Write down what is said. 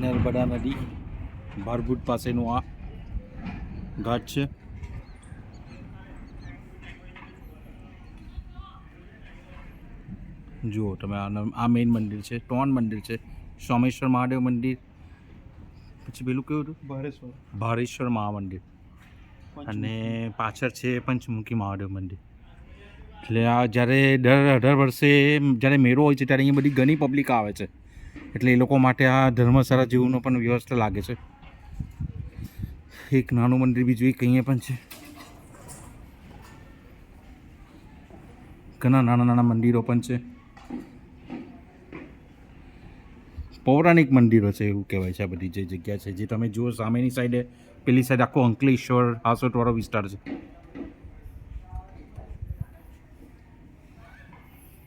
નર્મદા નદી ભારભૂત પાસેનું આ ઘાટ છે. જુઓ તમે આ મેઇન મંદિર છે, 3 મંદિર છે. સોમેશ્વર મહાદેવ મંદિર, પછી પેલું કેવું હતું ભારેશ્વર મહામંદિર, અને પાછળ છે પંચમુખી મહાદેવ મંદિર. એટલે આ જ્યારે દર 18 વર્ષે જ્યારે મેળો હોય છે ત્યારે અહીંયા બધી ઘણી પબ્લિક આવે છે. એટલે એ લોકો માટે આ ધર્મશાળા જેવુંનો પણ વ્યવસ્થા લાગે છે. એક નાનું મંદિર બીજું એક અહીંયા પણ છે. ઘણા નાના નાના મંદિરો પણ છે. પૌરાણિક મંદિરો છે એવું કહેવાય છે આ બધી જે જગ્યા છે. જે તમે જુઓ સામેની સાઈડે, પેલી સાઈડ આખો અંકલેશ્વર હાસોટવાળો વિસ્તાર છે.